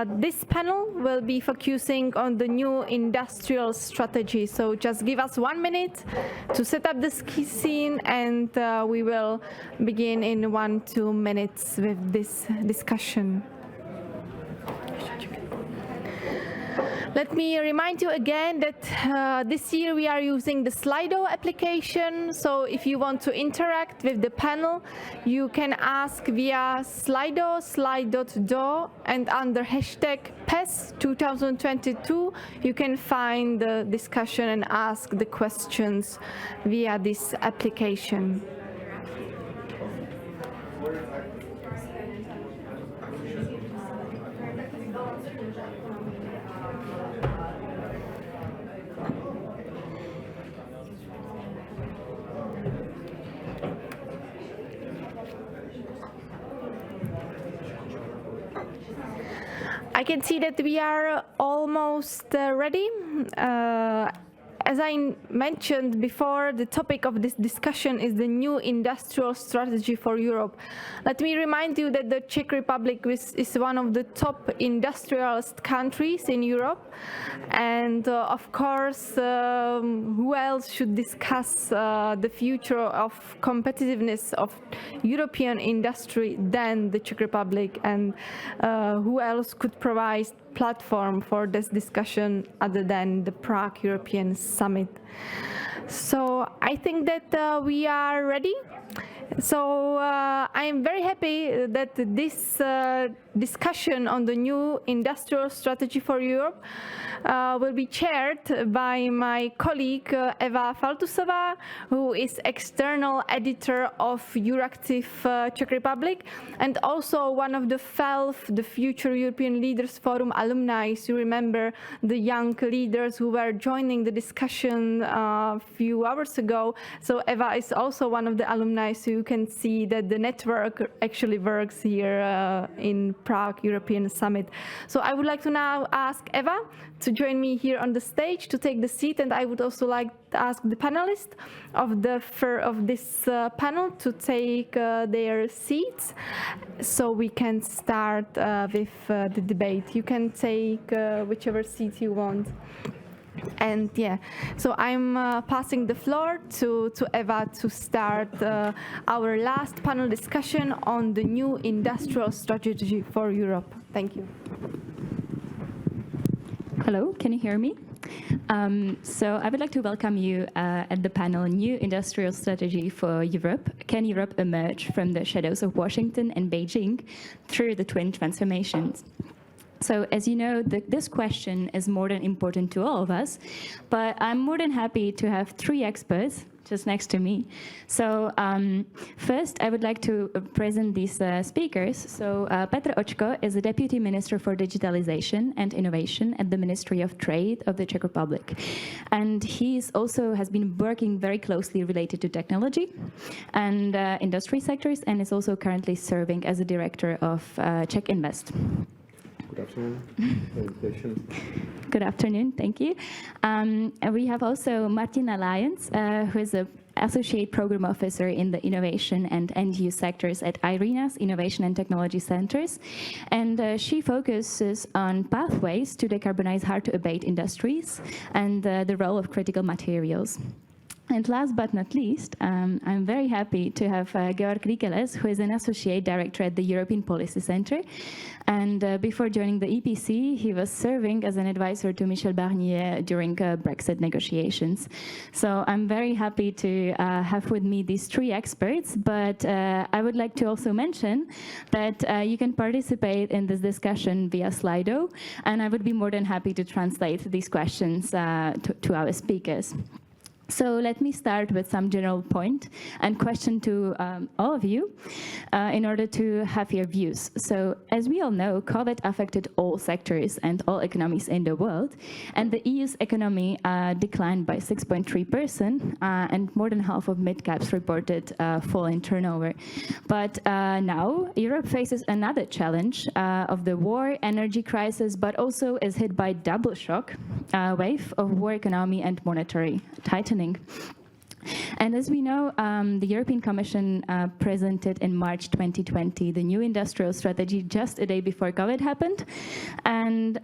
this panel will be focusing on the new industrial strategy. So just give us 1 minute to set up the scene, and we will begin in 1-2 minutes with this discussion. Let me remind you again that this year we are using the Slido application. So if you want to interact with the panel, you can ask via Slido, slide.do, and under hashtag PES 2022, you can find the discussion and ask the questions via this application. I can see that we are almost ready. As I mentioned before, the topic of this discussion is the new industrial strategy for Europe. Let me remind you that the Czech Republic is one of the top industrialist countries in Europe. And of course, who else should discuss the future of competitiveness of European industry than the Czech Republic? And who else could provide platform for this discussion other than the Prague European Summit? So I think that we are ready. So I am very happy that this discussion on the new industrial strategy for Europe will be chaired by my colleague Eva Faltusová, who is external editor of Euractiv Czech Republic and also one of the FELF, the Future European Leaders Forum alumni. You remember the young leaders who were joining the discussion a few hours ago. So Eva is also one of the alumni, so you can see that the network actually works here in Prague European Summit. So I would like to now ask Eva to join me here on the stage to take the seat, and I would also like to ask the panelists of this panel to take their seats so we can start with the debate. You can take whichever seat you want. And yeah, so I'm passing the floor to Eva to start our last panel discussion on the new industrial strategy for Europe. Thank you. Hello, can you hear me? So I would like to welcome you at the panel New Industrial Strategy for Europe. Can Europe emerge from the shadows of Washington and Beijing through the twin transformations? So as you know, this question is more than important to all of us, but I'm more than happy to have 3 experts just next to me. So first, I would like to present these speakers. So Petr Očko is the Deputy Minister for Digitalization and Innovation at the Ministry of Trade of the Czech Republic. And he also has been working very closely related to technology and industry sectors, and is also currently serving as a director of Czech Invest. Good afternoon. Invitation. Good afternoon, thank you. And we have also Martina Lyons, who is an Associate Program Officer in the Innovation and End-Use sectors at IRENA's Innovation and Technology Centers. And she focuses on pathways to decarbonize hard-to-abate industries and the role of critical materials. And last but not least, I'm very happy to have Georg Rikeles, who is an Associate Director at the European Policy Center. And before joining the EPC, he was serving as an advisor to Michel Barnier during Brexit negotiations. So I'm very happy to have with me these 3 experts, but I would like to also mention that you can participate in this discussion via Slido, and I would be more than happy to translate these questions to our speakers. So let me start with some general point and question to all of you in order to have your views. So as we all know, COVID affected all sectors and all economies in the world, and the EU's economy declined by 6.3%, and more than half of mid-caps reported fall in turnover. But now Europe faces another challenge of the war, energy crisis, but also is hit by double shock wave of war, economy, and monetary tightening. And as we know, the European Commission presented in March 2020 the new industrial strategy just a day before COVID happened. And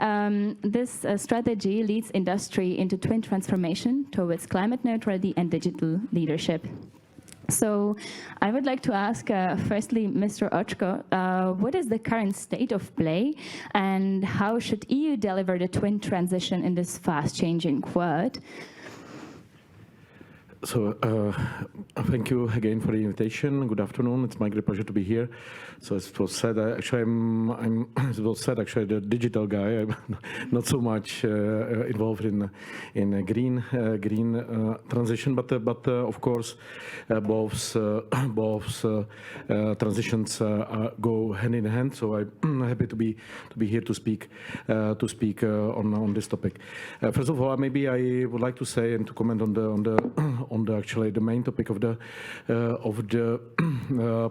this strategy leads industry into twin transformation towards climate neutrality and digital leadership. So I would like to ask, firstly, Mr. Oczko, what is the current state of play and how should EU deliver the twin transition in this fast-changing world? So thank you again for the invitation. Good afternoon. It's my great pleasure to be here. So as it was said, I'm as it was said, actually the digital guy. I'm not so much involved in green transition, but of course both transitions go hand in hand. So I'm happy to be here to speak on this topic. First of all, maybe I would like to say and to comment on the actually the main topic of the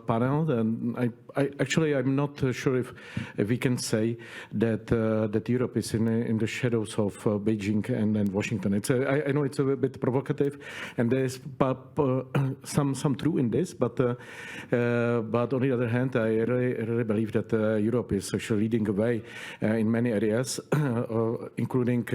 panel. And I'm not sure if we can say that Europe is in the shadows of Beijing and Washington. I know it's a bit provocative, and there's some true in this, but on the other hand, I really believe that Europe is actually leading the way in many areas, including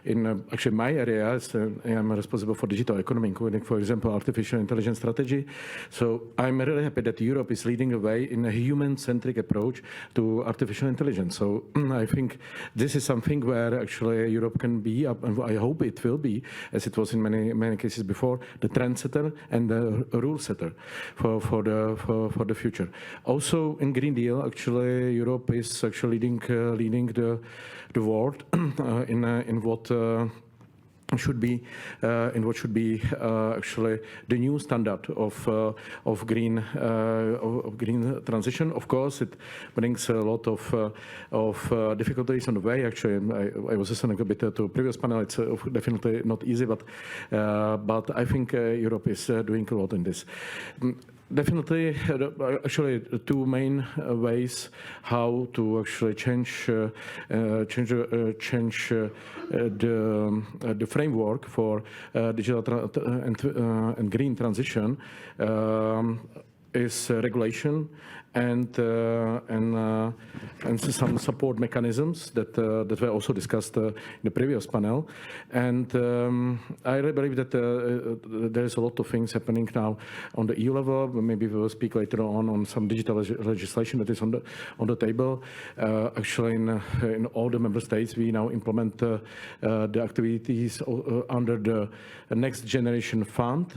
in actually my areas. I am responsible for digital economy, including, for example, artificial intelligence strategy. So I'm really happy that Europe is leading the way in a human-centric approach to artificial intelligence. So I think this is something where actually Europe can be, and I hope it will be, as it was in many cases before, the trendsetter and the rule setter for the future. Also in Green Deal, actually Europe is actually leading the world in what should be actually the new standard of green transition. Of course, it brings a lot of difficulties on the way. Actually, I was listening a bit to previous panel. It's definitely not easy, but I think Europe is doing a lot in this. Definitely, actually, the two main ways how to actually change the framework for digital and green transition is regulation and some support mechanisms that were also discussed in the previous panel. And I really believe that there is a lot of things happening now on the EU level. Maybe we will speak later on some digital legislation that is on the table. Actually, in all the member states, we now implement the activities under the Next Generation Fund,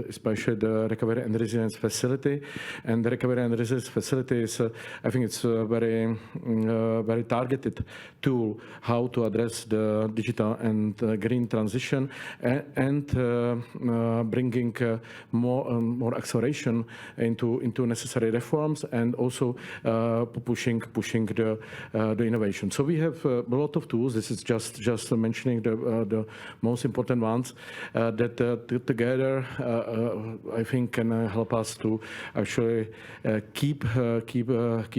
especially the Recovery and Resilience Facility. And the Recovery and Resilience Facility is, I think it's a very targeted tool how to address the digital and green transition and bringing more acceleration into necessary reforms and also pushing the innovation. So we have a lot of tools. This is just mentioning the most important ones that together I think can help us to actually keep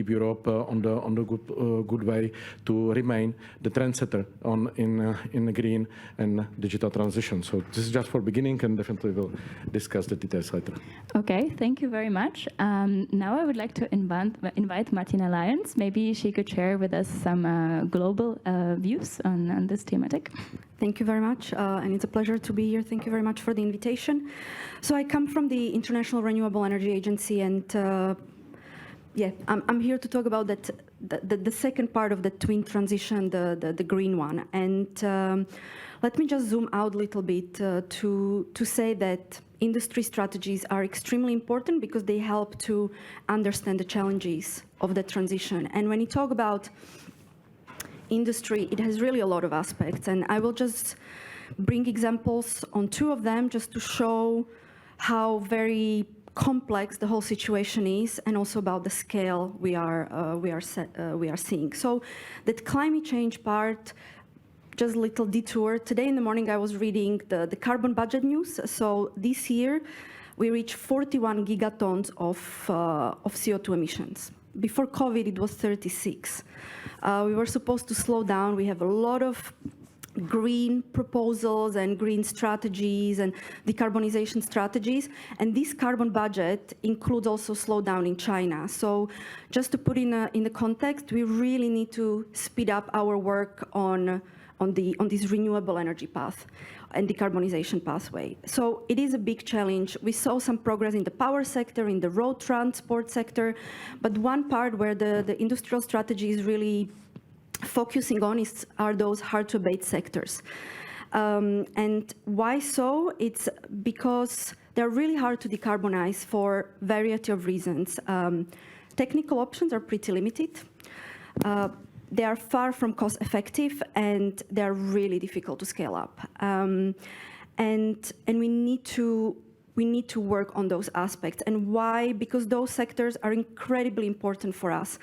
Europe on the good way to remain the trendsetter in the green and digital transition. So this is just for beginning, and definitely we'll discuss the details later. Okay, thank you very much. Now I would like to invite Martina Lyons. Maybe she could share with us some global views on this thematic. Thank you very much, and it's a pleasure to be here. Thank you very much for the invitation. So I come from the International Renewable Energy Agency, and I'm here to talk about the second part of the twin transition, the green one. And let me just zoom out a little bit to say that industry strategies are extremely important because they help to understand the challenges of the transition. And when you talk about industry, it has really a lot of aspects, and I will just bring examples on two of them just to show how very complex the whole situation is, and also about the scale we are seeing. So that climate change part, just a little detour. Today in the morning I was reading the carbon budget news. So this year we reached 41 gigatons of CO2 emissions. Before COVID, it was 36. We were supposed to slow down. We have a lot of green proposals and green strategies and decarbonization strategies. And this carbon budget includes also slowdown in China. So just to put in the context, we really need to speed up our work on this renewable energy path and decarbonization pathway. So it is a big challenge. We saw some progress in the power sector, in the road transport sector, but one part where the industrial strategy is really focusing on are those hard-to-abate sectors. And why so? It's because they're really hard to decarbonize for a variety of reasons. Technical options are pretty limited. They are far from cost-effective, and they're really difficult to scale up. And we need to work on those aspects. And why? Because those sectors are incredibly important for us.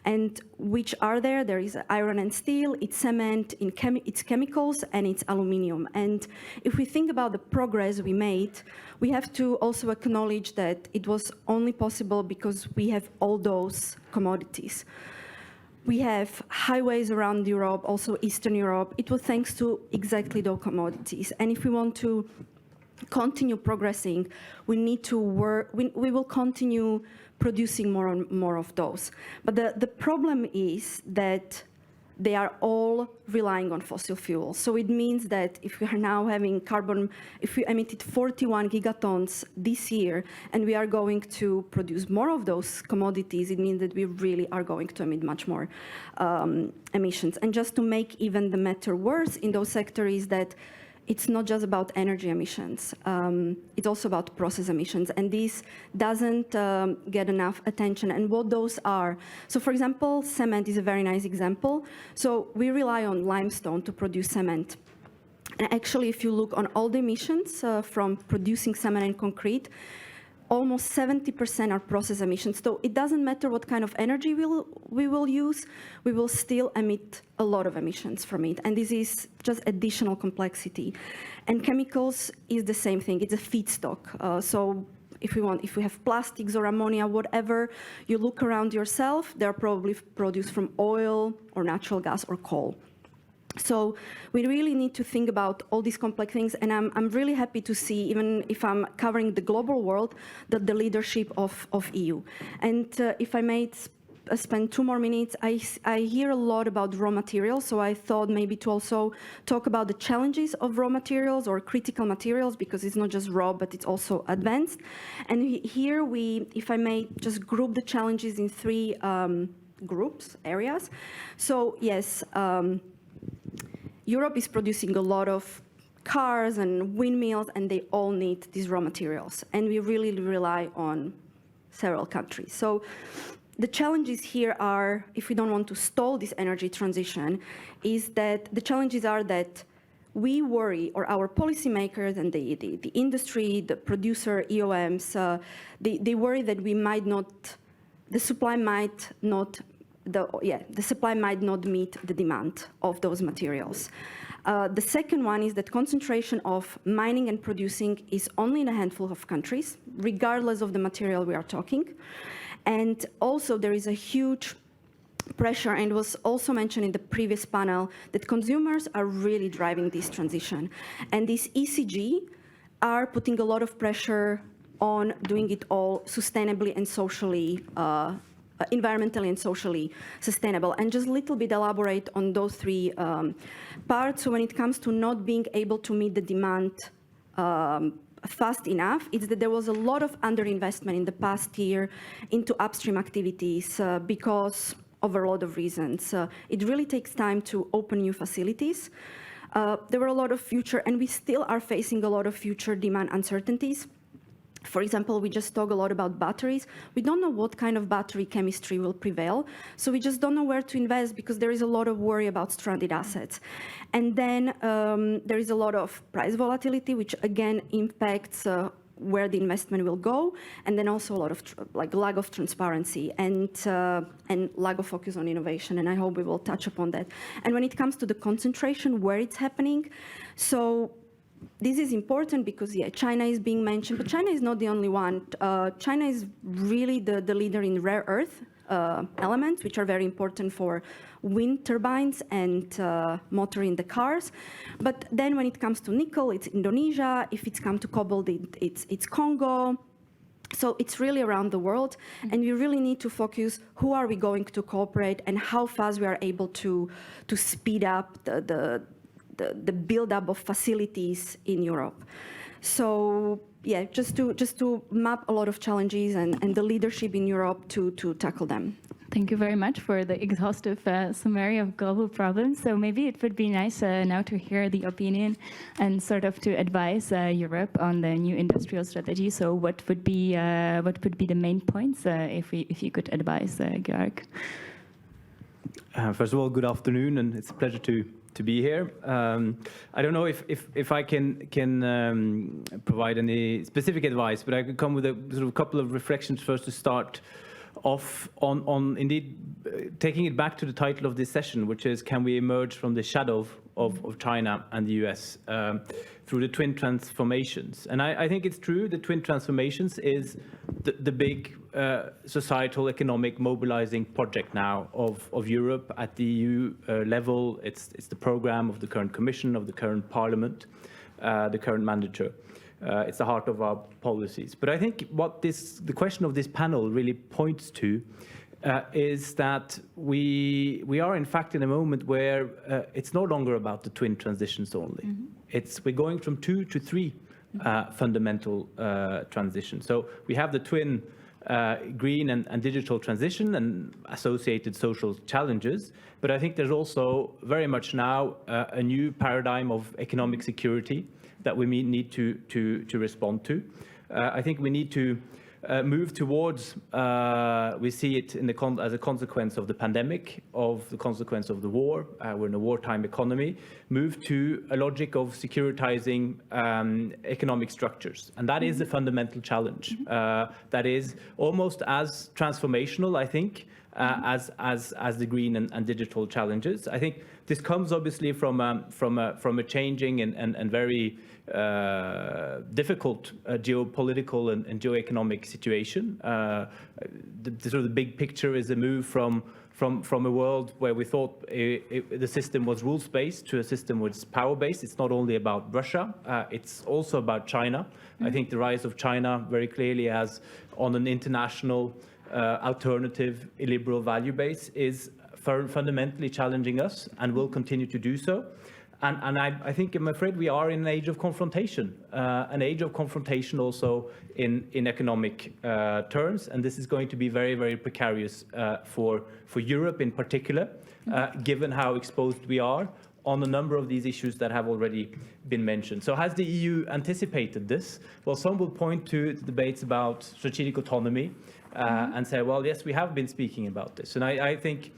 And which are there? There is iron and steel, it's cement, it's chemicals, and it's aluminium. And if we think about the progress we made, we have to also acknowledge that it was only possible because we have all those commodities. We have highways around Europe, also Eastern Europe. It was thanks to exactly those commodities. And if we want to continue progressing, we need to work, we will continue producing more and more of those. But the problem is that they are all relying on fossil fuels. So it means that if we are now having if we emitted 41 gigatons this year, and we are going to produce more of those commodities, it means that we really are going to emit much more emissions. And just to make even the matter worse in those sectors is that it's not just about energy emissions, it's also about process emissions, and this doesn't get enough attention. And what those are, so for example, cement is a very nice example. So we rely on limestone to produce cement. And actually, if you look on all the emissions from producing cement and concrete, almost 70% are process emissions. So it doesn't matter what kind of energy we will use, we will still emit a lot of emissions from it. And this is just additional complexity. And chemicals is the same thing, it's a feedstock. So if we have plastics or ammonia, whatever, you look around yourself, they're probably produced from oil or natural gas or coal. So we really need to think about all these complex things, and I'm really happy to see, even if I'm covering the global world, that the leadership of EU. And if I may spend 2 more minutes, I hear a lot about raw materials, so I thought maybe to also talk about the challenges of raw materials or critical materials, because it's not just raw, but it's also advanced. And here if I may just group the challenges in 3 areas. So yes, Europe is producing a lot of cars and windmills, and they all need these raw materials. And we really rely on several countries. So the challenges here are, if we don't want to stall this energy transition, is that the challenges are that we worry, or our policymakers and the industry, the producer, EOMs, they worry that the supply might not meet the demand of those materials. The second one is that concentration of mining and producing is only in a handful of countries, regardless of the material we are talking. And also there is a huge pressure, and it was also mentioned in the previous panel, that consumers are really driving this transition. And these ECG are putting a lot of pressure on doing it all sustainably and socially environmentally and socially sustainable. And just a little bit elaborate on those 3 parts. So when it comes to not being able to meet the demand fast enough, it's that there was a lot of underinvestment in the past year into upstream activities because of a lot of reasons. It really takes time to open new facilities. There were a lot of future, and we still are facing a lot of future demand uncertainties. For example, we just talk a lot about batteries. We don't know what kind of battery chemistry will prevail, so we just don't know where to invest because there is a lot of worry about stranded assets. And then there is a lot of price volatility, which again impacts where the investment will go, and then also a lot of lack of transparency and lack of focus on innovation, and I hope we will touch upon that. And when it comes to the concentration, where it's happening, so this is important because, China is being mentioned, but China is not the only one. China is really the leader in rare earth elements, which are very important for wind turbines and motor in the cars. But then when it comes to nickel, it's Indonesia. If it's come to cobalt, it's Congo. So it's really around the world, and we really need to focus who are we going to cooperate and how fast we are able to speed up the build-up of facilities in Europe. So yeah, just to map a lot of challenges and the leadership in Europe to tackle them. Thank you very much for the exhaustive summary of global problems. So maybe it would be nice now to hear the opinion and sort of to advise Europe on the new industrial strategy. So what would be the main points if you could advise, Georg? First of all, good afternoon, and it's a pleasure to be here. I don't know if I can provide any specific advice, but I could come with a sort of couple of reflections first to start off on indeed taking it back to the title of this session, which is, can we emerge from the shadow of China and the US through the twin transformations? And I think it's true, the twin transformations is the big societal economic mobilizing project now of Europe at the EU level. It's the program of the current Commission, of the current Parliament, the current manager. It's the heart of our policies. But I think what the question of this panel really points to is that we are in fact in a moment where it's no longer about the twin transitions only. Mm-hmm. We're going from 2 to 3 fundamental transitions. So we have the twin green and digital transition and associated social challenges, but I think there's also very much now a new paradigm of economic security that we need to respond to. I think we need to move towards, we see it as a consequence of the pandemic, of the consequence of the war, we're in a wartime economy, move to a logic of securitizing economic structures. And that is a fundamental challenge. That is almost as transformational, I think, as the green and digital challenges. I think this comes obviously from a changing and very difficult geopolitical and geoeconomic situation. The sort of the big picture is a move from a world where we thought the system was rules-based to a system which is power-based. It's not only about Russia, it's also about China. I think the rise of China very clearly as on an international alternative illiberal value base is fundamentally challenging us and will continue to do so. And I think, I'm afraid we are in an age of confrontation also in economic terms, and this is going to be very, very precarious for Europe in particular, given how exposed we are on a number of these issues that have already been mentioned. So has the EU anticipated this? Well, some will point to debates about strategic autonomy and say, well, yes, we have been speaking about this. And I think,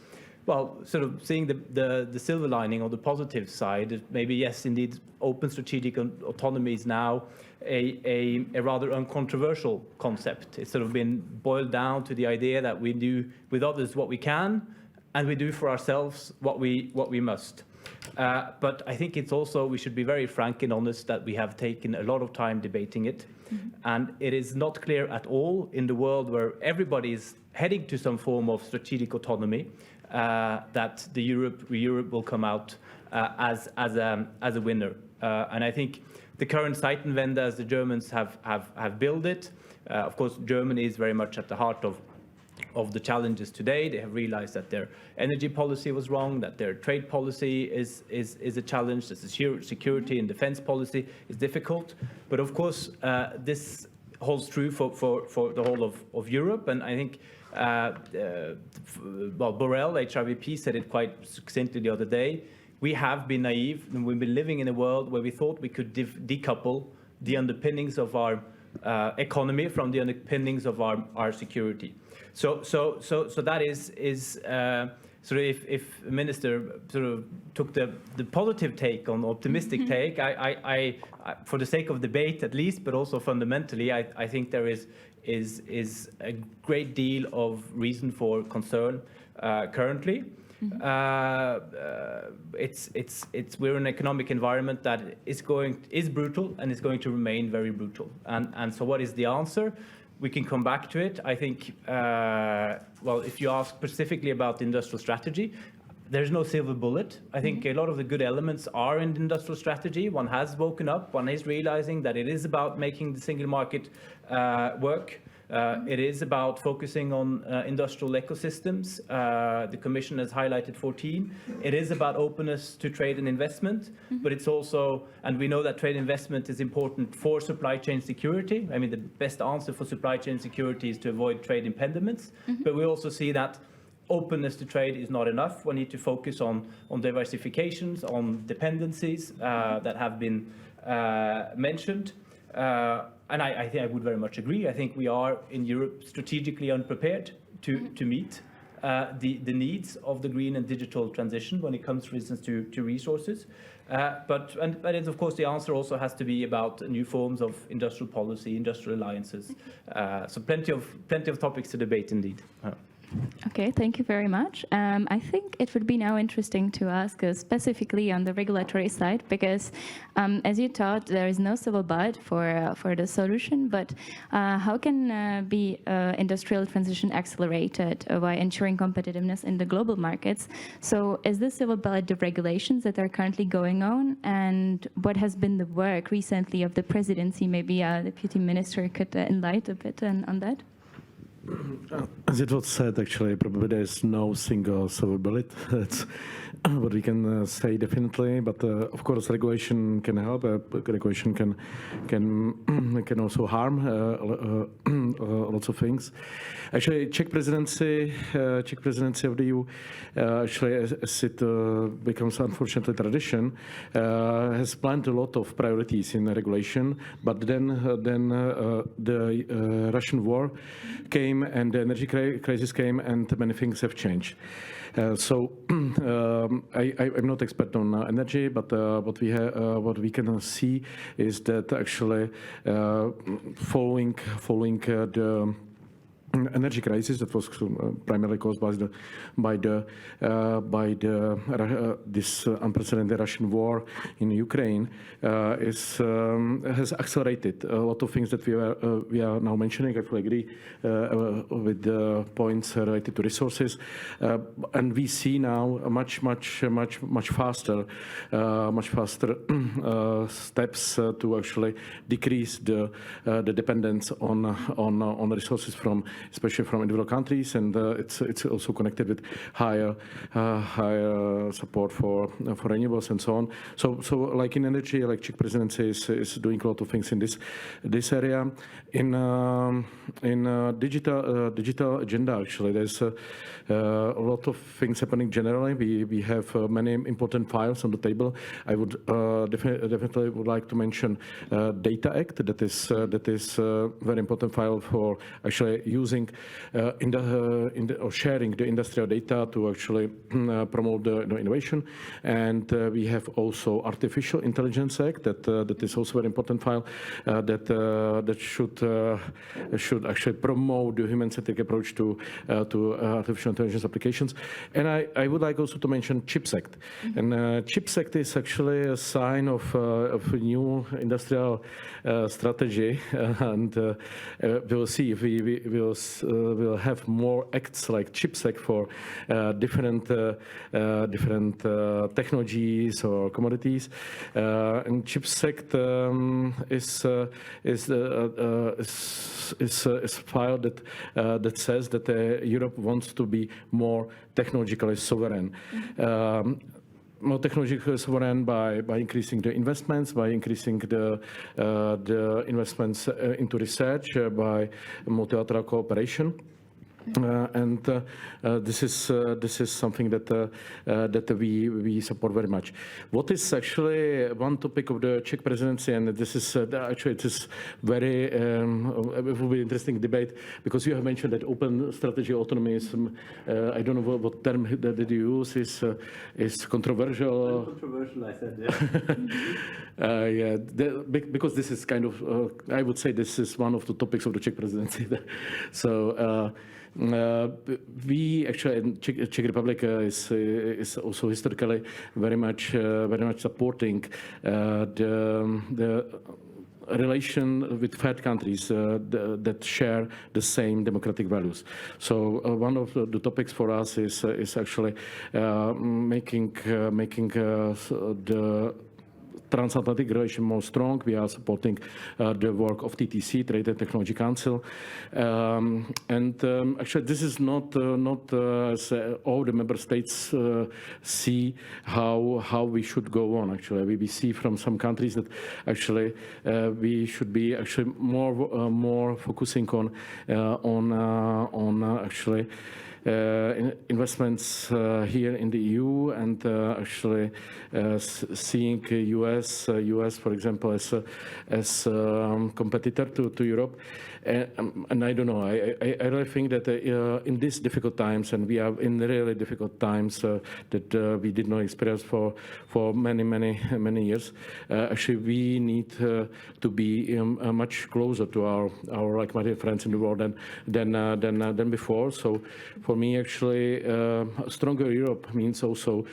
well, sort of seeing the silver lining on the positive side, maybe yes, indeed, open strategic autonomy is now a rather uncontroversial concept. It's sort of been boiled down to the idea that we do with others what we can, and we do for ourselves what we must. But I think it's also, we should be very frank and honest that we have taken a lot of time debating it. Mm-hmm. And it is not clear at all in the world where everybody is heading to some form of strategic autonomy that Europe will come out as a winner. And I think the current Zeitenwende, as the Germans have built it, of course, Germany is very much at the heart of the challenges today. They have realized that their energy policy was wrong, that their trade policy is a challenge, that the security and defense policy is difficult. But of course, this holds true for the whole of Europe. And I think, Borrell, HRVP, said it quite succinctly the other day. We have been naive, and we've been living in a world where we thought we could decouple the underpinnings of our economy from the underpinnings of our security. So that is sort of if the minister sort of took the positive take on the optimistic take, I for the sake of debate at least, but also fundamentally, I think there is a great deal of reason for concern currently. We're in an economic environment that is brutal and is going to remain very brutal. And so what is the answer? We can come back to it. I think, well, if you ask specifically about the industrial strategy, there's no silver bullet. I think a lot of the good elements are in the industrial strategy. One has woken up. One is realizing that it is about making the single market work. It is about focusing on industrial ecosystems. The Commission has highlighted 14. It is about openness to trade and investment, but it's also, and we know that trade investment is important for supply chain security. I mean, the best answer for supply chain security is to avoid trade impediments, but we also see that openness to trade is not enough. We need to focus on diversifications, on dependencies that have been mentioned. And I think I would very much agree. I think we are in Europe strategically unprepared to meet the needs of the green and digital transition when it comes, for instance, to resources. But of course, the answer also has to be about new forms of industrial policy, industrial alliances. So plenty of topics to debate indeed. Okay, thank you very much. I think it would be now interesting to ask specifically on the regulatory side, because as you taught, there is no silver bullet for the solution, but how can be industrial transition accelerated by ensuring competitiveness in the global markets? So is the silver bullet the regulations that are currently going on, and what has been the work recently of the presidency? Maybe a deputy minister could enlighten a bit on that. As it was said, actually, probably there is no single silver bullet. That's what we can say definitely. But of course, regulation can help. Regulation can also harm lots of things. Actually, Czech presidency of the EU, actually, as it becomes unfortunately tradition, has planned a lot of priorities in regulation. But then the Russian war came and the energy crisis came, and many things have changed. So I'm not expert on energy, but what we can see is that actually following the energy crisis that was primarily caused by this unprecedented Russian war in Ukraine has accelerated a lot of things that we are now mentioning. I fully agree with the points related to resources, and we see now a much faster steps to actually decrease the dependence on resources especially from individual countries, and it's also connected with higher support for renewables and so on. So like in energy, like Czech presidency is doing a lot of things in this area. In digital agenda, actually, there's a lot of things happening generally. We have many important files on the table. I would definitely would like to mention Data Act. That is a very important file for actually using or sharing the industrial data to actually promote the innovation. And we have also Artificial Intelligence Act that is also a very important file that should actually promote the human-centric approach to artificial intelligence applications. And I would like also to mention CHIPS Act. And CHIPS Act is actually a sign of a new industrial strategy, and we'll see if we'll have more acts like CHIPS Act for different technologies or commodities. And CHIPS Act is a file that says that Europe wants to be more technologically sovereign. More technologically sovereign by increasing the investments, by increasing the investments into research, by multilateral cooperation. And this is something that we support very much. What is actually one topic of the Czech presidency, and this is actually it is very it will be interesting debate, because you have mentioned that open strategy autonomy is I don't know what term that you use is controversial. Controversial, I said. Yeah. Yeah, because this is kind of I would say this is one of the topics of the Czech presidency. So. We actually in Czech Republic is also historically very much supporting the relation with third countries that share the same democratic values. So one of the topics for us is actually making the transatlantic relation more strong. We are supporting the work of TTC, Trade and Technology Council, actually this is not as all the member states see how we should go on. Actually, we see from some countries that actually we should be actually more focusing on actually investments here in the EU, and actually seeing US, for example, as competitor to Europe. And I don't know, I really think that in these difficult times, and we are in really difficult times that we did not experience for many years, actually we need to be much closer to our like-minded friends in the world than before. So for me, actually, stronger Europe means also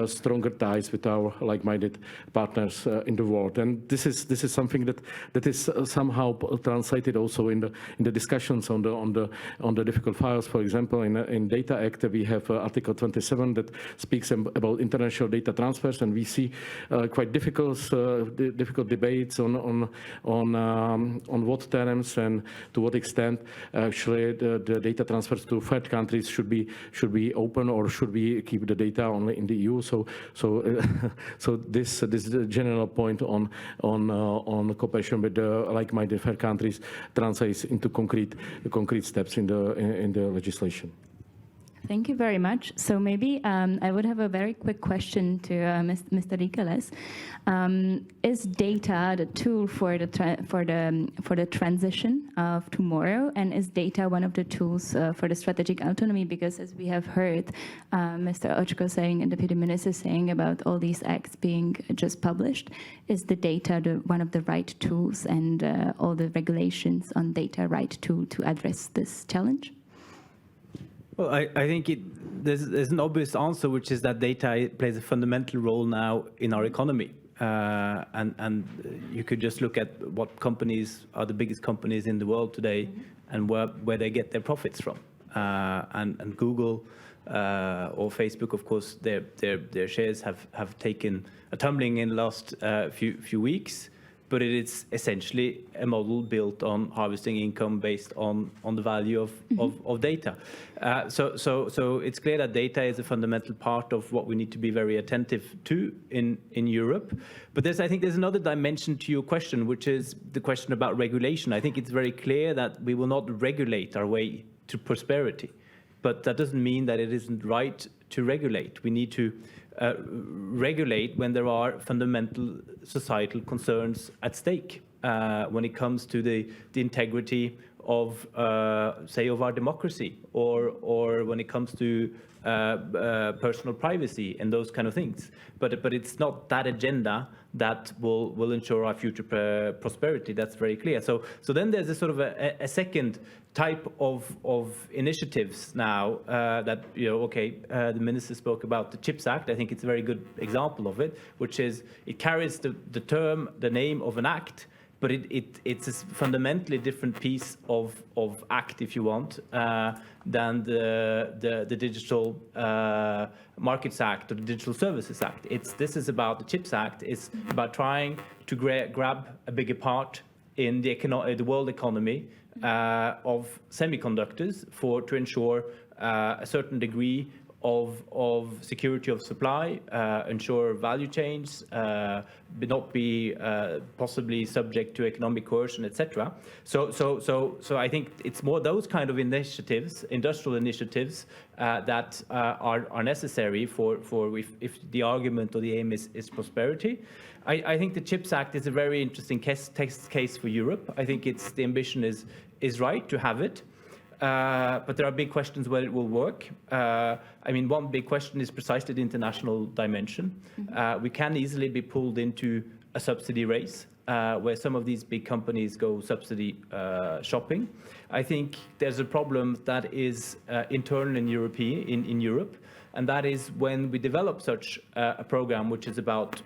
stronger ties with our like-minded partners in the world. And this is something that is somehow translated also in the discussions on the difficult files. For example, in Data Act, we have Article 27 that speaks about international data transfers, and we see quite difficult debates on what terms and to what extent actually the data transfers to third countries should be open, or should we keep the data only in the EU. So this general point on cooperation with the like-minded third countries translates into concrete steps in the legislation. Thank you very much. So maybe I would have a very quick question to Mr. Rikeles. Is data the tool for the transition of tomorrow, and is data one of the tools for the strategic autonomy? Because as we have heard Mr. Oczko saying and Deputy Minister saying about all these acts being just published, is the data one of the right tools, and all the regulations on data right tool to address this challenge? Well, I think there's an obvious answer, which is that data plays a fundamental role now in our economy. And you could just look at what companies are the biggest companies in the world today, and where they get their profits from. And Google or Facebook, of course, their shares have taken a tumbling in the last few weeks. But it is essentially a model built on harvesting income based on the value of data. So it's clear that data is a fundamental part of what we need to be very attentive to in Europe. But I think there's another dimension to your question, which is the question about regulation. I think it's very clear that we will not regulate our way to prosperity. But that doesn't mean that it isn't right to regulate. We need to regulate when there are fundamental societal concerns at stake, when it comes to the integrity of, say, of our democracy, or when it comes to personal privacy and those kind of things. But it's not that agenda that will ensure our future prosperity. That's very clear. So then there's a sort of a second type of initiatives now that, the minister spoke about the CHIPS Act. I think it's a very good example of it, which is it carries the name of an act, but it's a fundamentally different piece of act, if you want, than the Digital Markets Act or the Digital Services Act. This is about the CHIPS Act. It's about trying to grab a bigger part in the world economy of semiconductors to ensure a certain degree of security of supply, ensure value chains, not be possibly subject to economic coercion, etc. So I think it's more those kind of initiatives, industrial initiatives, that are necessary for if the argument or the aim is prosperity. I think the CHIPS Act is a very interesting test case for Europe. I think the ambition is right to have it. But there are big questions whether it will work. One big question is precisely the international dimension. We can easily be pulled into a subsidy race where some of these big companies go subsidy shopping. I think there's a problem that is internal in Europe, and that is when we develop such a program, which is about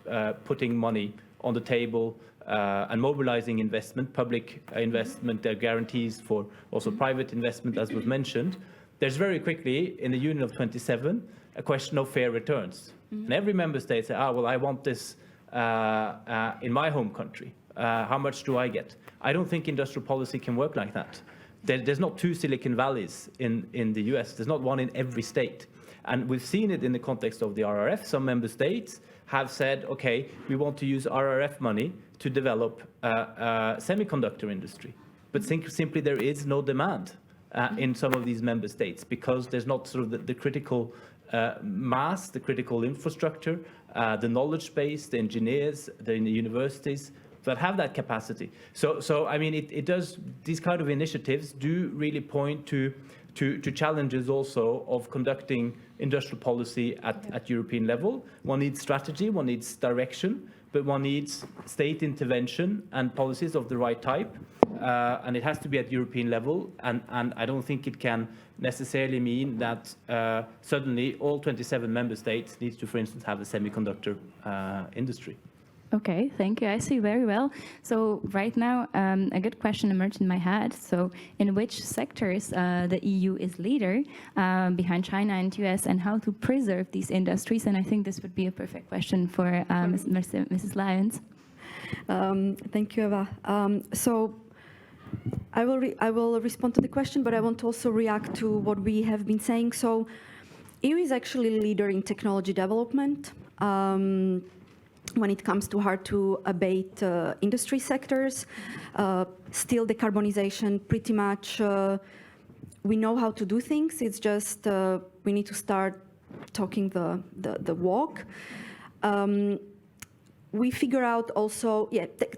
putting money on the table and mobilizing investment, public investment, guarantees for also private investment, as was mentioned. There's very quickly, in the Union of 27, a question of fair returns. And every member state says, well, I want this in my home country. How much do I get? I don't think industrial policy can work like that. There's not two Silicon Valleys in the US. There's not one in every state. And we've seen it in the context of the RRF. Some member states have said, okay, we want to use RRF money to develop a semiconductor industry. But simply there is no demand in some of these member states because there's not sort of the critical mass, the critical infrastructure, the knowledge base, the engineers, the universities that have that capacity. So I mean, it does, these kind of initiatives do really point to challenges also of conducting industrial policy at European level. One needs strategy, one needs direction, but one needs state intervention and policies of the right type. And it has to be at European level. And I don't think it can necessarily mean that suddenly all 27 member states need to, for instance, have a semiconductor industry. Okay, thank you. I see very well. So right now, a good question emerged in my head. So in which sectors the EU is leader behind China and US, and how to preserve these industries? And I think this would be a perfect question for Mrs. Lyons. Thank you, Eva. So I will respond to the question, but I want to also react to what we have been saying. So EU is actually a leader in technology development. When it comes to hard-to-abate industry sectors, still decarbonization, pretty much we know how to do things. It's just we need to start talking the walk. We figure out also,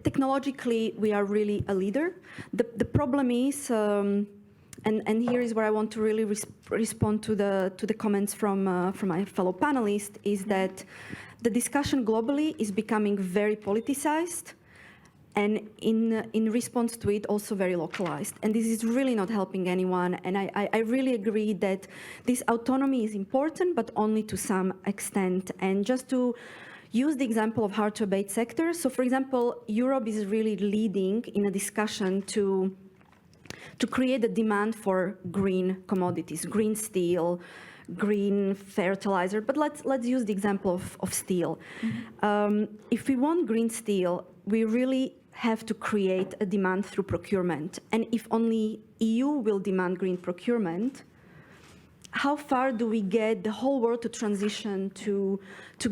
technologically we are really a leader. The problem is, and here is where I want to really respond to the comments from my fellow panelists, is that the discussion globally is becoming very politicized, and in response to it, also very localized. And this is really not helping anyone. And I really agree that this autonomy is important, but only to some extent. And just to use the example of hard-to-abate sectors. So, for example, Europe is really leading in a discussion to create a demand for green commodities, green steel, green fertilizer, but let's use the example of steel. Mm-hmm. If we want green steel, we really have to create a demand through procurement. And if only EU will demand green procurement, how far do we get the whole world to transition to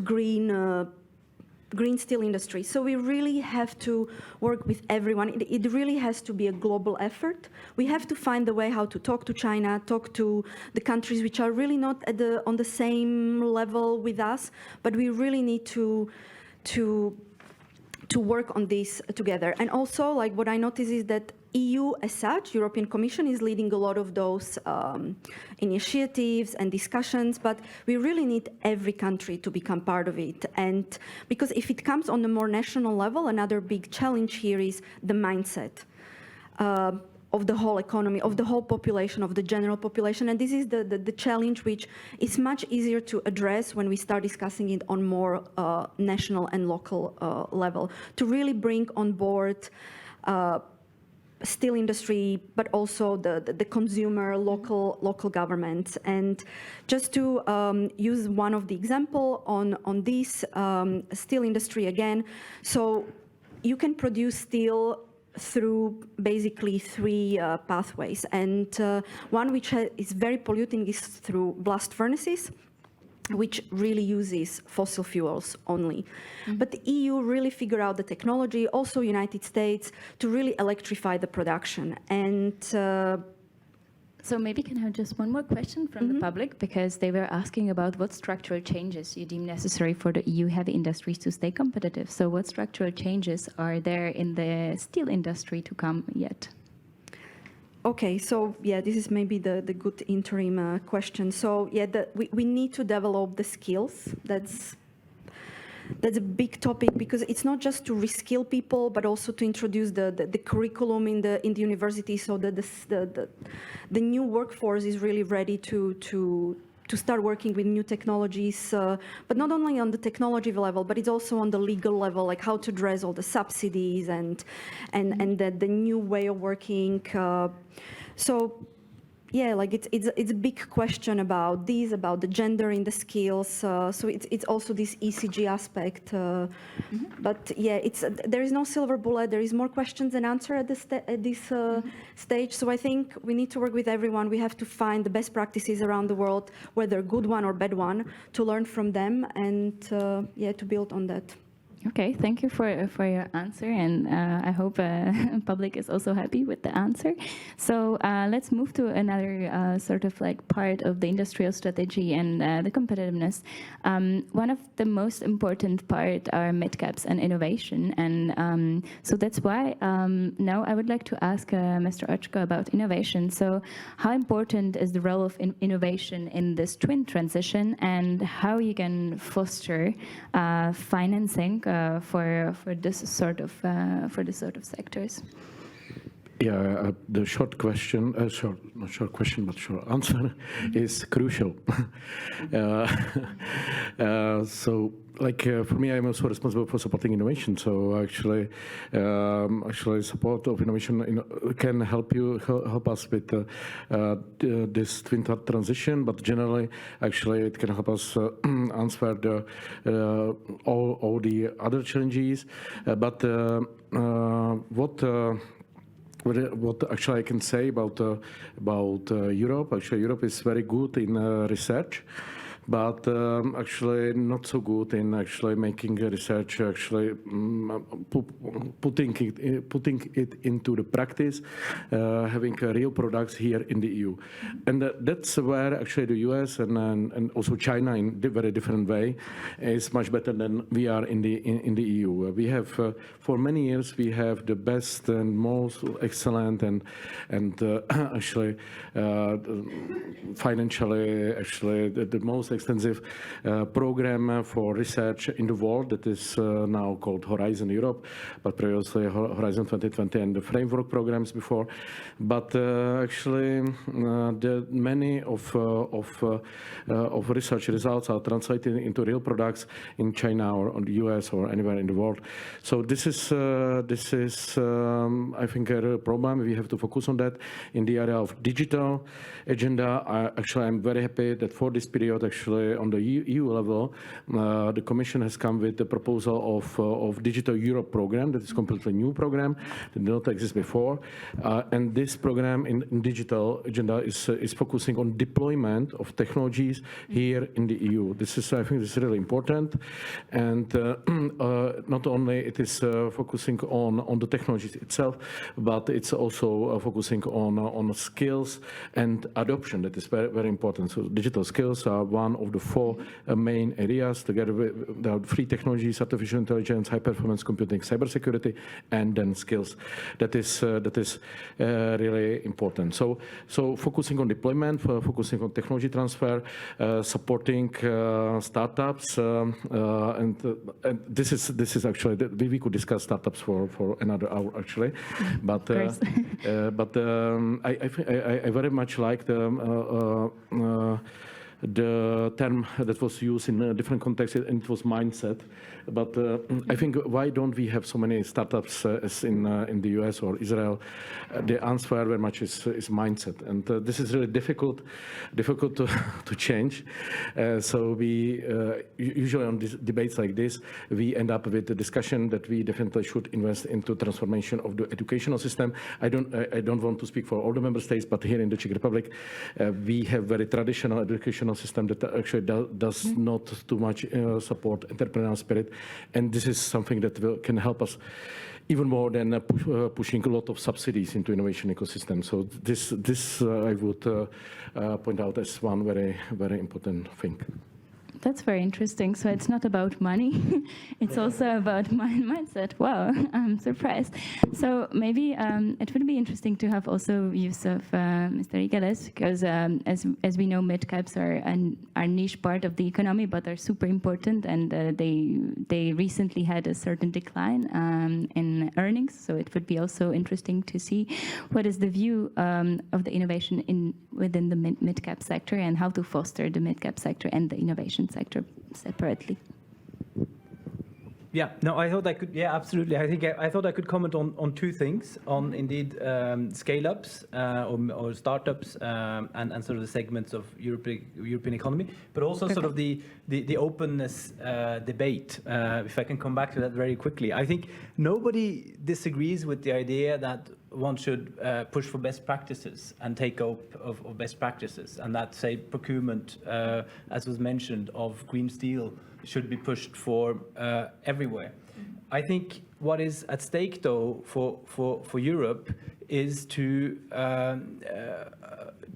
green steel industry? So we really have to work with everyone. It really has to be a global effort. We have to find a way how to talk to China, talk to the countries which are really not on the same level with us, but we really need to work on this together. And also, like, what I notice is that EU as such, European Commission, is leading a lot of those initiatives and discussions, but we really need every country to become part of it. And because if it comes on a more national level, another big challenge here is the mindset of the whole economy, of the whole population, of the general population. And this is the challenge which is much easier to address when we start discussing it on more national and local level, to really bring on board steel industry, but also the consumer, local governments. And just to use one of the example on this steel industry again, so you can produce steel through basically three pathways, and one which is very polluting is through blast furnaces, which really uses fossil fuels only. Mm-hmm. But the EU really figured out the technology, also United States, to really electrify the production. And so maybe can I have just one more question from the public, because they were asking about what structural changes you deem necessary for the EU heavy industries to stay competitive. So what structural changes are there in the steel industry to come yet? Okay, so yeah, this is maybe the good interim question. So yeah, we need to develop the skills. That's a big topic, because it's not just to reskill people, but also to introduce the curriculum in the university, so that the new workforce is really ready to to start working with new technologies, but not only on the technology level, but it's also on the legal level, like how to address all the subsidies and the new way of working. So yeah, like it's a big question about these, about the gender in the skills. So it's also this ECG aspect. But yeah, there is no silver bullet. There is more questions than answers at this stage. So I think we need to work with everyone. We have to find the best practices around the world, whether good one or bad one, to learn from them and yeah, to build on that. Okay, thank you for your answer, and I hope public is also happy with the answer. So let's move to another sort of like part of the industrial strategy and the competitiveness. One of the most important part are mid-caps and innovation, and so that's why now I would like to ask Mr. Oczko about innovation. So how important is the role of innovation in this twin transition, and how you can foster financing for this sort of sectors? Yeah, the short question, not short question, but short answer is crucial. So, like for me, I'm also responsible for supporting innovation. So actually support of innovation can help us with this twin transition. But generally, actually, it can help us answer all the other challenges. But what actually I can say about Europe? Actually, Europe is very good in research, but actually not so good in actually making research, actually putting it into the practice, having real products here in the EU. And that's where actually the US and also China in a very different way is much better than we are in the EU. We have, for many years, we have the best and most excellent and actually financially, actually the most extensive program for research in the world that is now called Horizon Europe, but previously Horizon 2020 and the framework programs before. But actually, many of research results are translated into real products in China or the US or anywhere in the world. So this is I think a real problem. We have to focus on that in the area of digital agenda. Actually, I'm very happy that for this period, actually on the EU level, the Commission has come with the proposal of Digital Europe program. That is a completely new program that did not exist before. And this program in digital agenda is focusing on deployment of technologies here in the EU. This is, I think, this is really important. And not only it is focusing on the technologies itself, but it's also focusing on skills and adoption. That is very, very important. So digital skills are one of the four main areas, together with the three technologies: artificial intelligence, high-performance computing, cybersecurity, and then skills. That is really important. So focusing on deployment, focusing on technology transfer, supporting startups, and this is actually we could discuss startups for another hour actually, but I very much like the term that was used in a different context, and it was mindset. But I think why don't we have so many startups as in the US or Israel? The answer very much is mindset, and this is really difficult to change. So we usually on debates like this, we end up with the discussion that we definitely should invest into transformation of the educational system. I don't want to speak for all the member states, but here in the Czech Republic, we have very traditional educational system that actually does not too much support entrepreneurial spirit. And this is something that can help us even more than pushing a lot of subsidies into innovation ecosystem. So this I would point out as one very, very important thing. That's very interesting. So it's not about money. It's also about mindset. Wow, I'm surprised. So maybe it would be interesting to have also views of Mr. Igales, because as we know, mid-caps are niche part of the economy, but are super important, and they recently had a certain decline in earnings. So it would be also interesting to see what is the view of the innovation within the mid-cap sector, and how to foster the mid-cap sector and the innovation sector separately. Yeah, no, I thought I could, yeah, absolutely. I thought I could comment on two things, on indeed scale-ups or startups and sort of the segments of European economy, but also sort of the openness debate, if I can come back to that very quickly. I think nobody disagrees with the idea that one should push for best practices and take up of best practices, and that, say, procurement, as was mentioned, of green steel should be pushed for everywhere. I think what is at stake, though, for Europe is to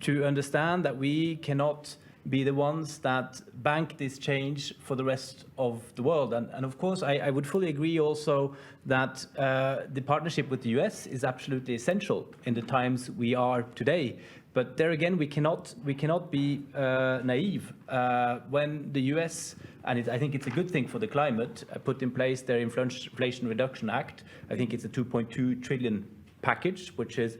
understand that we cannot be the ones that bank this change for the rest of the world. And of course, I would fully agree also that the partnership with the US is absolutely essential in the times we are today. But there again, we cannot be naive. When the US, and I think it's a good thing for the climate, put in place their Inflation Reduction Act. I think it's a 2.2 trillion package, which is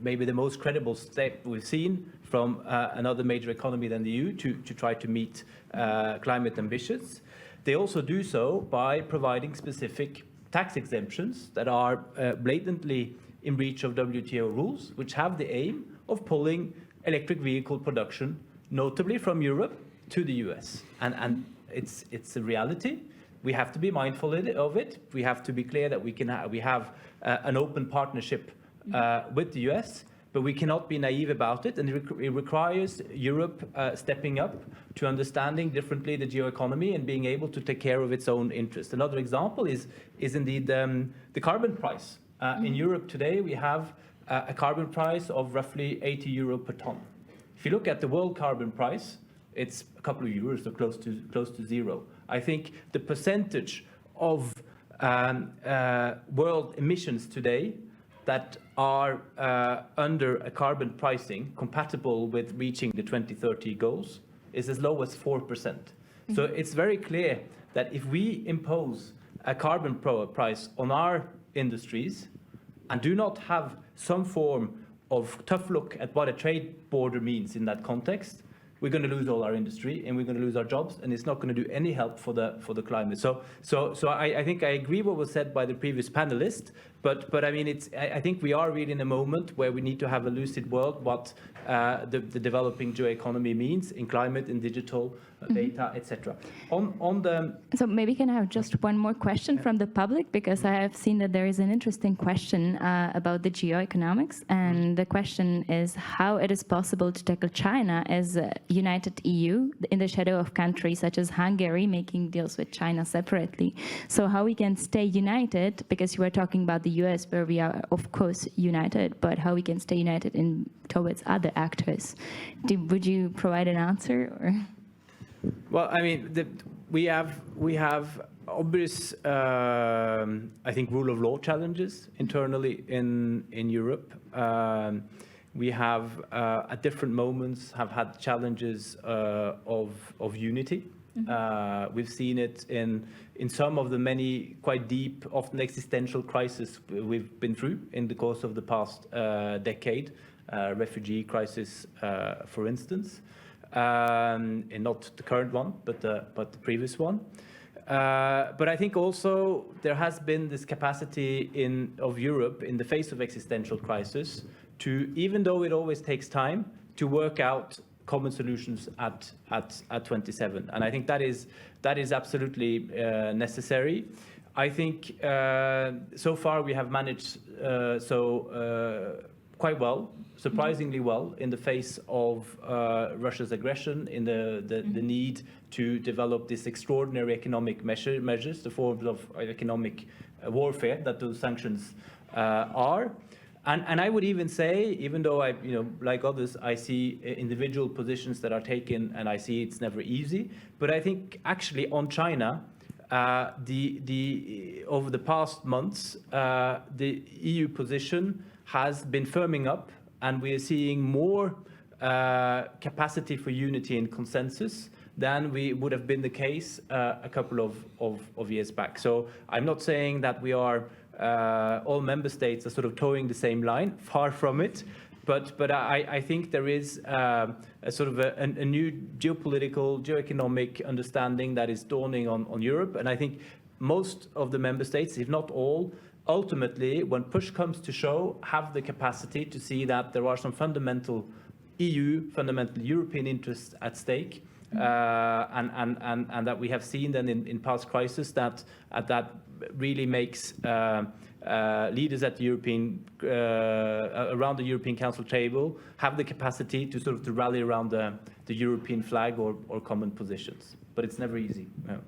maybe the most credible step we've seen from another major economy than the EU to try to meet climate ambitions. They also do so by providing specific tax exemptions that are blatantly in breach of WTO rules, which have the aim of pulling electric vehicle production, notably from Europe to the US. And it's a reality. We have to be mindful of it. We have to be clear that we have an open partnership with the US, but we cannot be naive about it, and it requires Europe stepping up to understanding differently the geoeconomy and being able to take care of its own interests. Another example is indeed the carbon price. In Europe today, we have a carbon price of roughly 80 euro per ton. If you look at the world carbon price, it's a couple of euros, so close to zero. I think the percentage of world emissions today that are under a carbon pricing compatible with reaching the 2030 goals is as low as 4%. Mm-hmm. So it's very clear that if we impose a carbon price on our industries and do not have some form of tough look at what a trade border means in that context, we're going to lose all our industry and we're going to lose our jobs, and it's not going to do any help for the climate. So I think I agree what was said by the previous panelist, but I mean I think we are really in a moment where we need to have a lucid world what the developing geoeconomy means in climate, in digital, data, etc. So maybe can I have just one more question from the public, because I have seen that there is an interesting question about the geoeconomics, and the question is how it is possible to tackle China as a united EU in the shadow of countries such as Hungary making deals with China separately. So how we can stay united, because you were talking about the US where we are of course united, but how we can stay united towards other actors. Would you provide an answer? Or? Well, I mean, we have obvious, I think, rule of law challenges internally in Europe. We have, at different moments, have had challenges of unity. Mm-hmm. We've seen it in some of the many quite deep, often existential crises we've been through in the course of the past decade. Refugee crisis, for instance. And not the current one, but the previous one. But I think also there has been this capacity of Europe in the face of existential crisis to, even though it always takes time, to work out common solutions at 27. And I think that is absolutely necessary. I think so far we have managed quite well, surprisingly well, in the face of Russia's aggression, in the need to develop this extraordinary economic measures, the forms of economic warfare that those sanctions are. And I would even say, even though I, like others, I see individual positions that are taken, and I see it's never easy. But I think actually on China, over the past months, the EU position has been firming up, and we are seeing more capacity for unity and consensus than would have been the case a couple of years back. So I'm not saying that we are all member states are sort of towing the same line, far from it, but I think there is a sort of a new geopolitical, geoeconomic understanding that is dawning on Europe, and I think most of the member states, if not all, ultimately, when push comes to shove, have the capacity to see that there are some fundamental fundamental European interests at stake, and that we have seen then in past crises that really makes leaders at the European around the European Council table have the capacity to sort of to rally around the European flag or common positions. But it's never easy. Yeah.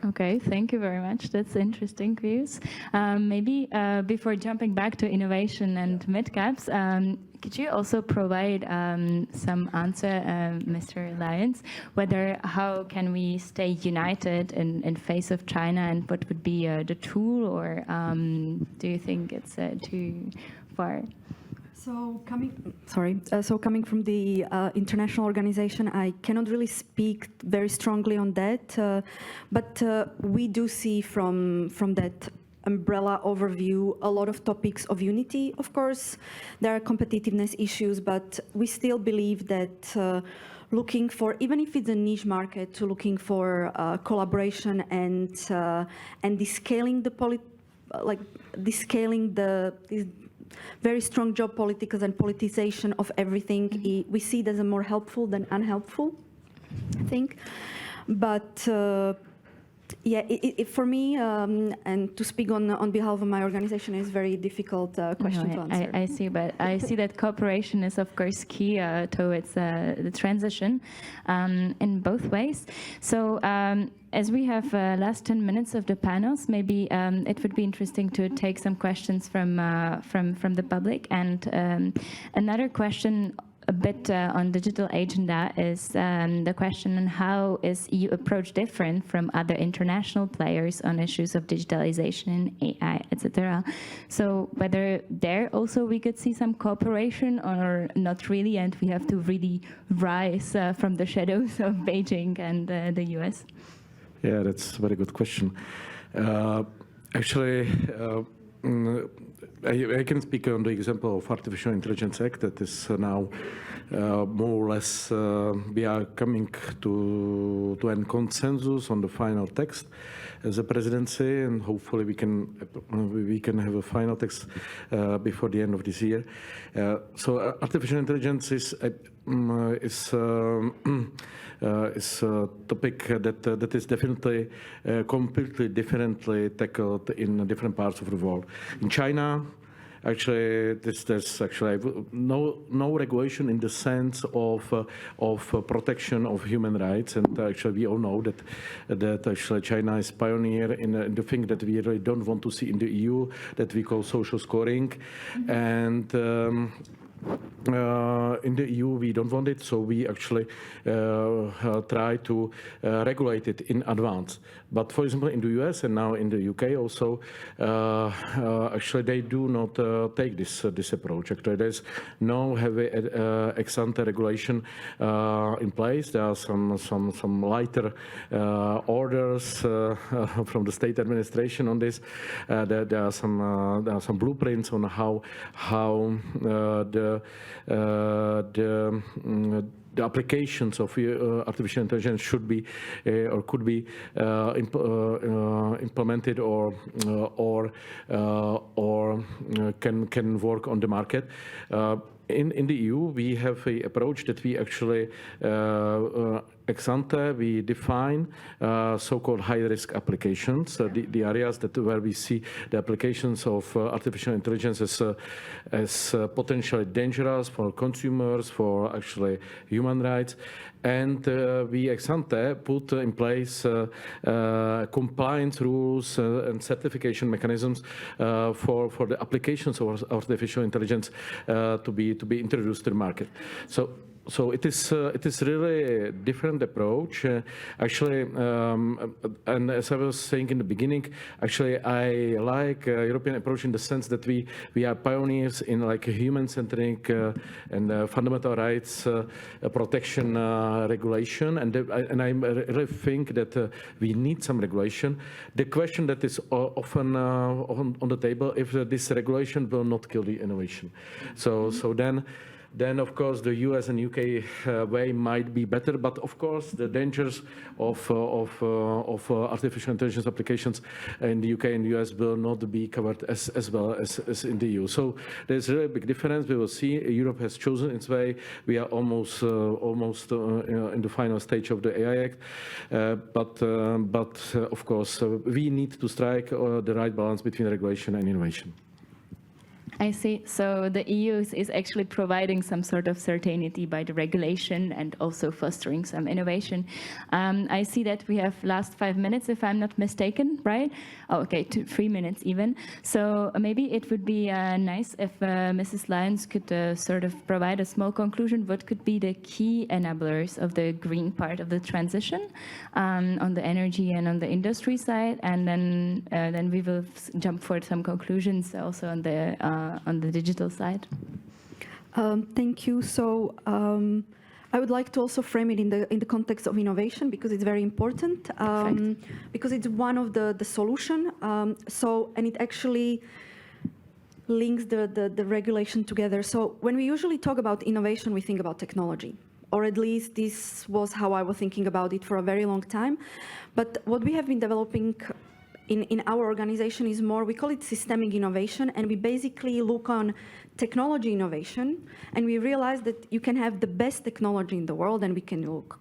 Okay, thank you very much. That's interesting views. Maybe before jumping back to innovation and mid-caps, could you also provide some answer, Mr. Lyons, how can we stay united in face of China, and what would be the tool, or do you think it's too far? So coming from the international organization, I cannot really speak very strongly on that, but we do see from that umbrella overview a lot of topics of unity. Of course, there are competitiveness issues, but we still believe that looking for, even if it's a niche market, looking for collaboration and descaling the very strong job politics and politicization of everything, we see it as a more helpful than unhelpful, I think. But yeah, for me, and to speak on behalf of my organization, is a very difficult question to answer. I see, but I see that cooperation is, of course, key towards the transition in both ways. So as we have last 10 minutes of the panels, maybe it would be interesting to take some questions from the public. And another question a bit on digital agenda is the question on how is EU approach different from other international players on issues of digitalization, AI, etc. So whether there also we could see some cooperation or not really, and we have to really rise from the shadows of Beijing and the US. Yeah, that's a very good question. Actually, I can speak on the example of Artificial Intelligence Act that is now more or less we are coming to a consensus on the final text as a presidency, and hopefully we can have a final text before the end of this year. So artificial intelligence is a topic that is definitely completely differently tackled in different parts of the world. In China, actually, there's actually no regulation in the sense of protection of human rights, and actually we all know that actually China is pioneer in the thing that we really don't want to see in the EU, that we call social scoring, and. In the EU, we don't want it, so we actually try to regulate it in advance. But for example, in the US and now in the UK also, actually they do not take this approach. Actually, there's no heavy ex-ante regulation in place. There are some lighter orders from the state administration on this. There are some blueprints on how the applications of artificial intelligence should be or could be implemented or can work on the market. In the EU, we have an approach that we actually ex ante, we define so-called high-risk applications, the areas where we see the applications of artificial intelligence as potentially dangerous for consumers, for actually human rights. And we ex ante put in place compliance rules and certification mechanisms for the applications of artificial intelligence to be introduced to the market. So it is really a different approach. Actually, and as I was saying in the beginning, actually I like European approach in the sense that we are pioneers in like human-centric and fundamental rights protection regulation, and I really think that we need some regulation. The question that is often on the table, if this regulation will not kill the innovation. So then of course the US and UK way might be better, but of course the dangers of artificial intelligence applications in the UK and US will not be covered as well as in the EU. So there's a really big difference. We will see. Europe has chosen its way. We are almost in the final stage of the AI Act, but of course we need to strike the right balance between regulation and innovation. I see. So the EU is actually providing some sort of certainty by the regulation and also fostering some innovation. I see that we have last 5 minutes, if I'm not mistaken, right? Oh, okay, 3 minutes even. So maybe it would be nice if Mrs. Lyons could sort of provide a small conclusion. What could be the key enablers of the green part of the transition on the energy and on the industry side? And then we will jump for some conclusions also on the digital side. Thank you. So I would like to also frame it in the context of innovation, because it's very important, because it's one of the solution. And it actually links the regulation together. So when we usually talk about innovation, we think about technology, or at least this was how I was thinking about it for a very long time. But what we have been developing in our organization is more, we call it systemic innovation, and we basically look on technology innovation, and we realize that you can have the best technology in the world, and we can look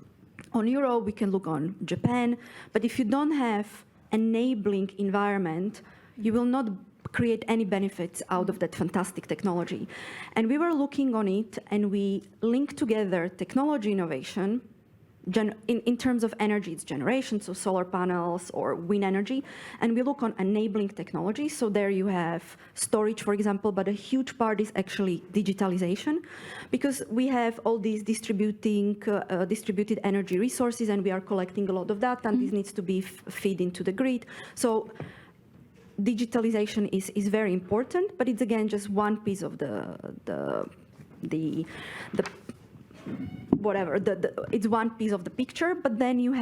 on Europe, we can look on Japan, but if you don't have enabling environment, you will not create any benefits out of that fantastic technology. And we were looking on it, and we link together technology innovation. In terms of energy, it's generation, so solar panels or wind energy, and we look on enabling technology. So there you have storage, for example, but a huge part is actually digitalization, because we have all these distributed energy resources, and we are collecting a lot of data, and this needs to be fed into the grid. So digitalization is very important, but it's again just one piece of it's one piece of the picture, but then you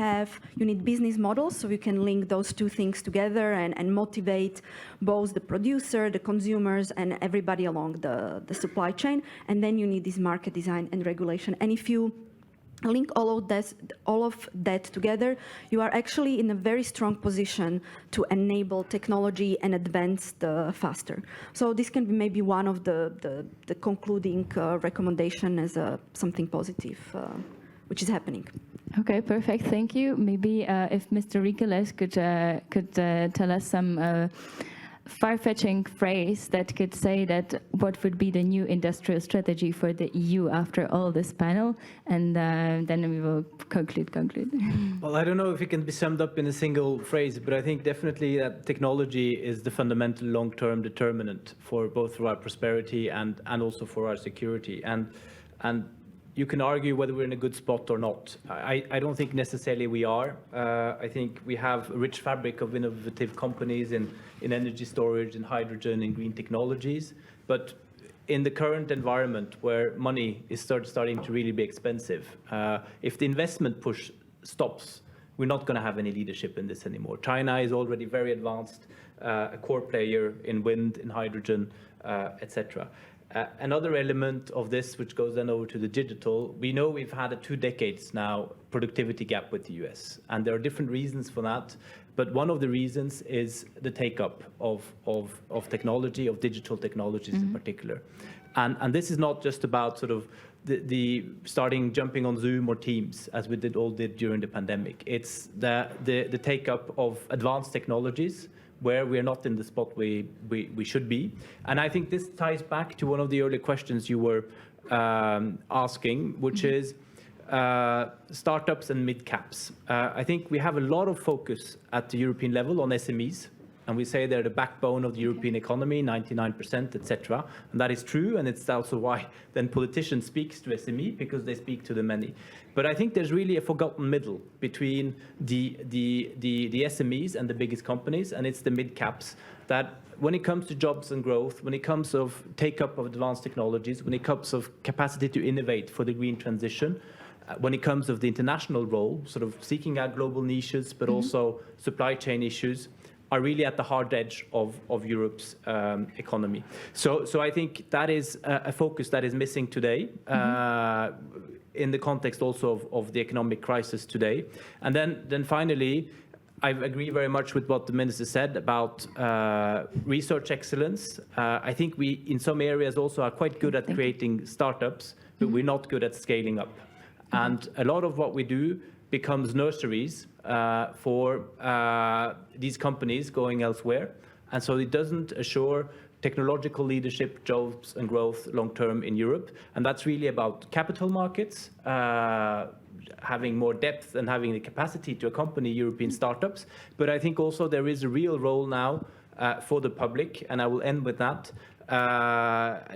need business models, so you can link those two things together and motivate both the producer, the consumers, and everybody along the supply chain. And then you need this market design and regulation. And if you link all of that together, you are actually in a very strong position to enable technology and advance faster. So this can be maybe one of the concluding recommendation as something positive, which is happening. Okay, perfect. Thank you. Maybe if Mr. Rikeles could tell us some far-fetching phrase that could say that what would be the new industrial strategy for the EU after all this panel, and then we will conclude. Well, I don't know if it can be summed up in a single phrase, but I think definitely that technology is the fundamental long-term determinant for both our prosperity and also for our security. And you can argue whether we're in a good spot or not. I don't think necessarily we are. I think we have a rich fabric of innovative companies in energy storage, in hydrogen, in green technologies. But in the current environment where money is starting to really be expensive, if the investment push stops, we're not going to have any leadership in this anymore. China is already very advanced, a core player in wind, in hydrogen, etc. Another element of this, which goes then over to the digital, we know we've had a 2 decades now productivity gap with the US, and there are different reasons for that. But one of the reasons is the take-up of technology, of digital technologies in particular. And this is not just about sort of the starting jumping on Zoom or Teams, as we all did during the pandemic. It's the take up of advanced technologies where we are not in the spot we should be. And I think this ties back to one of the earlier questions you were asking, which is startups and mid-caps. I think we have a lot of focus at the European level on SMEs, and we say they're the backbone of the European economy, 99%, etc. And that is true, and it's also why then politicians speak to SME, because they speak to the many. But I think there's really a forgotten middle between the SMEs and the biggest companies, and it's the mid-caps that when it comes to jobs and growth, when it comes of take-up of advanced technologies, when it comes of capacity to innovate for the green transition, when it comes of the international role, sort of seeking out global niches, but also supply chain issues, are really at the hard edge of Europe's economy. So I think that is a focus that is missing today in the context also of the economic crisis today. And then finally, I agree very much with what the minister said about research excellence. I think we, in some areas, also are quite good at creating startups, but we're not good at scaling up. And a lot of what we do becomes nurseries for these companies going elsewhere. And so it doesn't assure technological leadership, jobs and growth long-term in Europe. And that's really about capital markets, having more depth and having the capacity to accompany European startups. But I think also there is a real role now for the public, and I will end with that.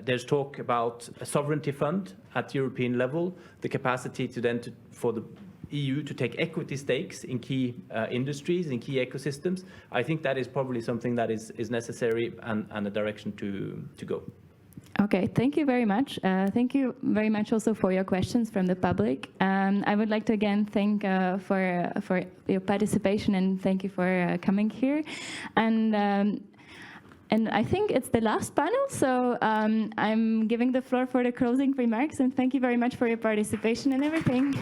There's talk about a sovereignty fund at European level, the capacity to then for the EU to take equity stakes in key industries, in key ecosystems. I think that is probably something that is necessary and a direction to go. Okay, thank you very much. Thank you very much also for your questions from the public. I would like to again thank for your participation, and thank you for coming here. And I think it's the last panel, so I'm giving the floor for the closing remarks, and thank you very much for your participation and everything.